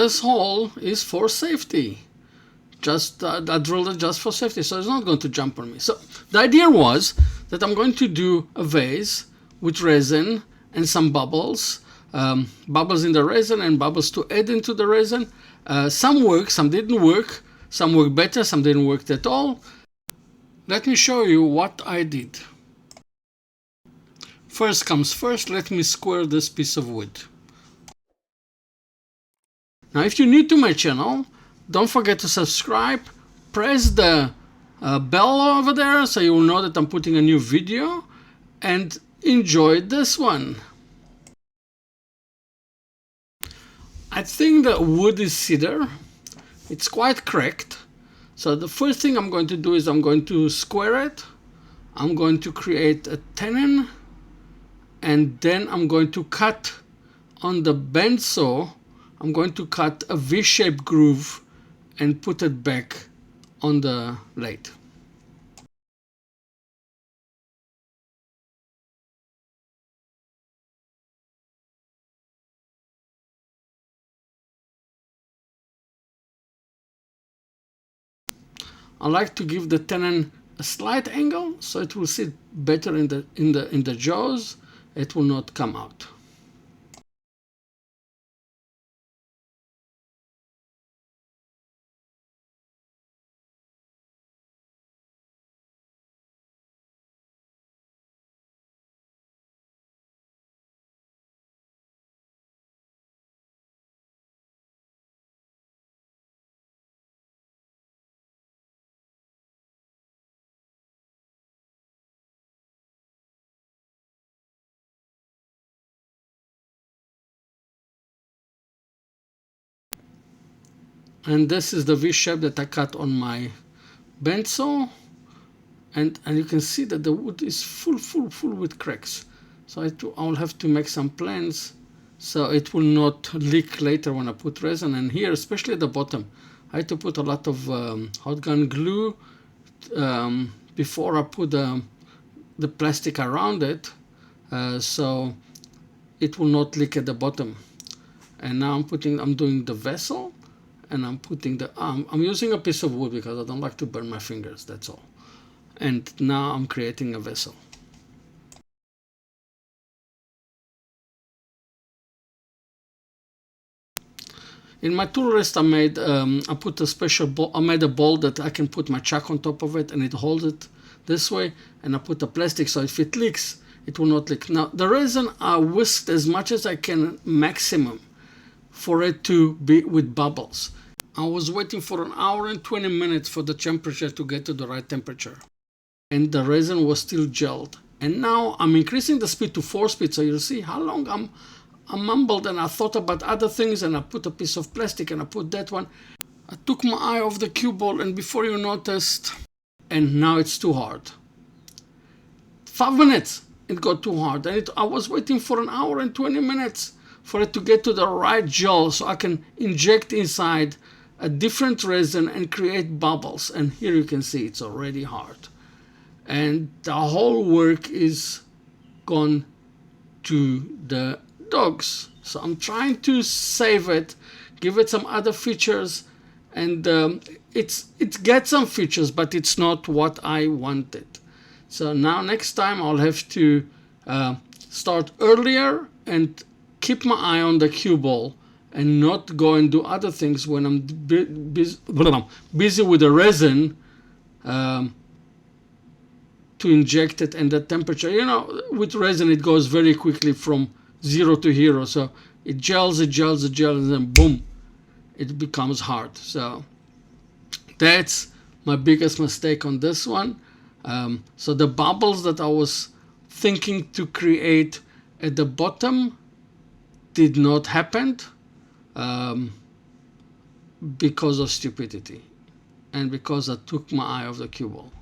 this hole is for safety. Just I drilled it just for safety, so it's not going to jump on me. So the idea was that I'm going to do a vase with resin and some bubbles, bubbles in the resin and bubbles to add into the resin. Some worked, some didn't work, some worked better, some didn't work at all. Let me show you what I did. First comes first, let me square this piece of wood. Now if you're new to my channel, don't forget to subscribe, press the bell over there so you will know that I'm putting a new video, and enjoy this one. I think the wood is cedar. It's quite cracked. So the first thing I'm going to do is I'm going to square it. I'm going to create a tenon, and then I'm going to cut on the bend saw. I'm going to cut a V-shaped groove and put it back on the lathe. I like to give the tenon a slight angle so it will sit better in the jaws. It will not come out. And this is the V shape that I cut on my bend saw, and you can see that the wood is full with cracks. So I'll have to make some plans so it will not leak later when I put resin. And here, especially at the bottom, I had to put a lot of hot gun glue before I put the plastic around it, so it will not leak at the bottom. And now I'm doing the vessel, and I'm putting the I'm using a piece of wood because I don't like to burn my fingers, that's all. And now I'm creating a vessel. In my tool rest I made I put a special bowl. I made a bowl that I can put my chuck on top of it and it holds it this way, and I put a plastic so if it leaks it will not leak. Now the resin I whisked as much as I can, maximum, for it to be with bubbles. I was waiting for 1 hour and 20 minutes for the temperature to get to the right temperature, and the resin was still gelled. And now I'm increasing the speed to 4 speed, so you'll see how long I mumbled and I thought about other things, and I put a piece of plastic and I put that one. I took my eye off the cue ball, and before you noticed, and now it's too hard. 5 minutes it got too hard, and I was waiting for 1 hour and 20 minutes for it to get to the right gel so I can inject inside a different resin and create bubbles. And here you can see it's already hard, and the whole work is gone to the dogs. So I'm trying to save it, give it some other features, and it gets some features, but it's not what I wanted. So now next time I'll have to start earlier and keep my eye on the cue ball and not go and do other things when I'm busy with the resin to inject it. And the temperature, you know, with resin it goes very quickly from 0 to hero, so it gels, and then boom, it becomes hard. So that's my biggest mistake on this one. So the bubbles that I was thinking to create at the bottom did not happen because of stupidity and because I took my eye off the cue ball.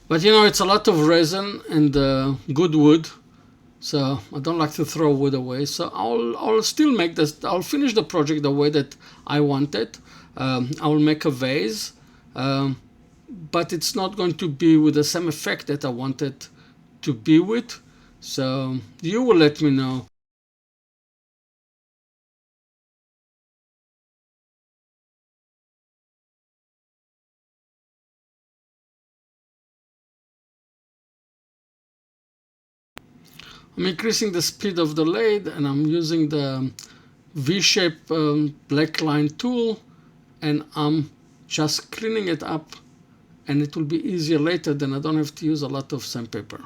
But you know, it's a lot of resin and good wood, So I don't like to throw wood away. So I'll still make this. I'll finish the project the way that I want it. I'll make a vase, but it's not going to be with the same effect that I want it to be with. So you will let me know. I'm increasing the speed of the lathe, and I'm using the V-shape black line tool, and I'm just cleaning it up, and it will be easier later. Then I don't have to use a lot of sandpaper.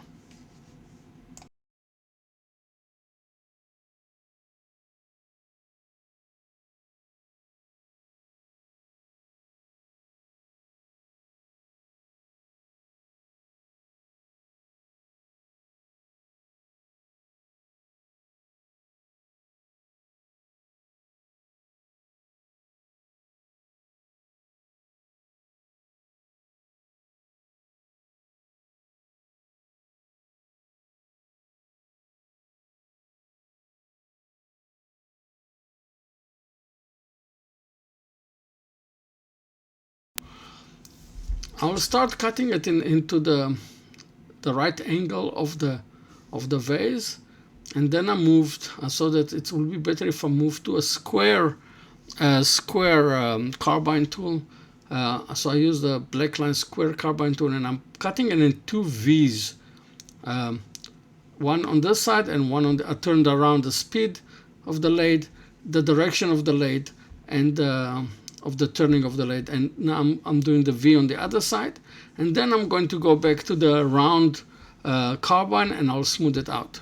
I'll start cutting it into the right angle of the vase, and then I moved so that it will be better if I move to a square carbide tool. So I use the black line square carbide tool, and I'm cutting it in two V's, one on this side and one on the. I turned around the speed of the lathe, the direction of the lathe, and of the turning of the lathe. And now I'm doing the V on the other side, and then I'm going to go back to the round carbide, and I'll smooth it out.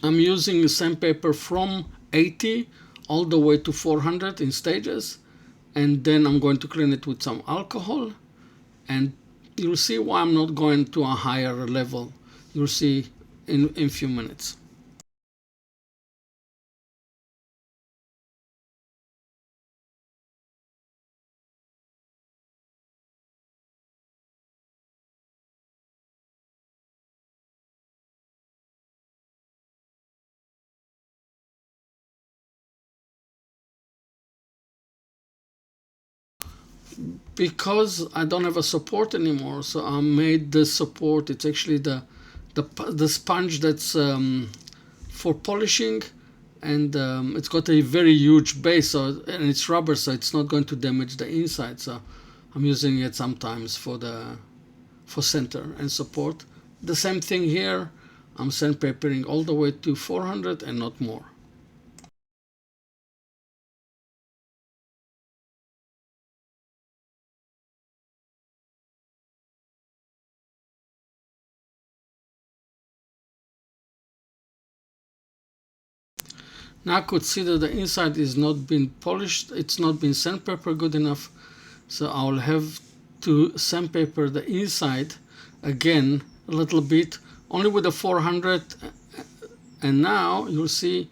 I'm using sandpaper from 80 all the way to 400 in stages, and then I'm going to clean it with some alcohol, and you'll see why I'm not going to a higher level. You'll see in a few minutes. Because I don't have a support anymore, so I made the support. It's actually the sponge that's for polishing, and it's got a very huge base, so, and it's rubber, so it's not going to damage the inside. So I'm using it sometimes for center and support. The same thing here. I'm sandpapering all the way to 400 and not more. Now I could see that the inside is not been polished. It's not been sandpaper good enough. So I'll have to sandpaper the inside again a little bit, only with the 400. And now you'll see,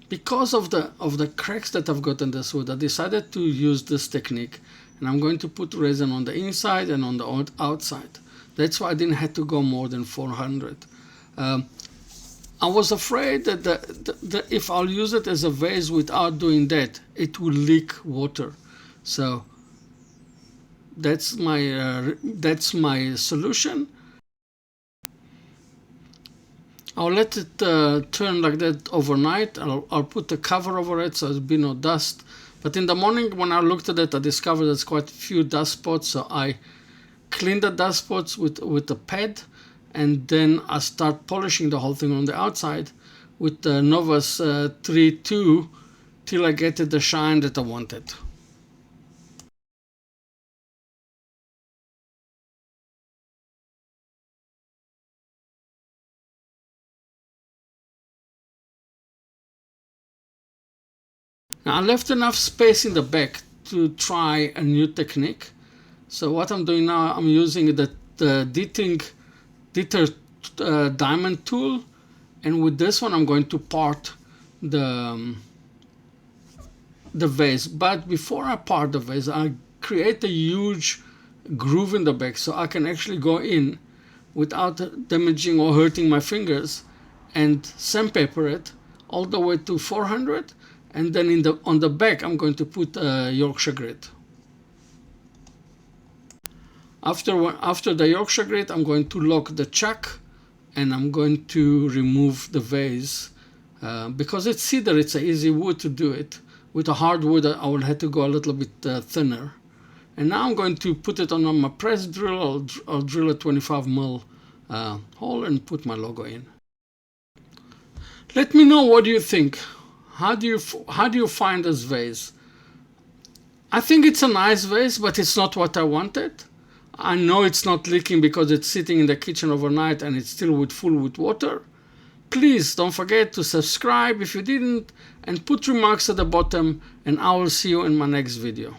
because of the cracks that I've got in this wood, I decided to use this technique, and I'm going to put resin on the inside and on the outside. That's why I didn't have to go more than 400. I was afraid that if I'll use it as a vase without doing that, it will leak water. So that's my solution. I'll let it turn like that overnight. I'll put the cover over it so there'll be no dust. But in the morning when I looked at it, I discovered there's quite a few dust spots. So I cleaned the dust spots with a pad, and then I start polishing the whole thing on the outside with the Novus 3.2 till I get the shine that I wanted. Now I left enough space in the back to try a new technique. So what I'm doing now, I'm using the Dieter diamond tool, and with this one I'm going to part the vase. But before I part the vase, I create a huge groove in the back so I can actually go in without damaging or hurting my fingers and sandpaper it all the way to 400, and then on the back I'm going to put a Yorkshire grit. After the Yorkshire grit, I'm going to lock the chuck, and I'm going to remove the vase because it's cedar, it's an easy wood to do it. With a hard wood I will have to go a little bit thinner. And now I'm going to put it on my press drill. I'll drill a 25mm hole and put my logo in. Let me know, what do you think? How do you find this vase? I think it's a nice vase, but it's not what I wanted. I know it's not leaking because it's sitting in the kitchen overnight and it's still full with water. Please don't forget to subscribe if you didn't, and put remarks at the bottom, and I will see you in my next video.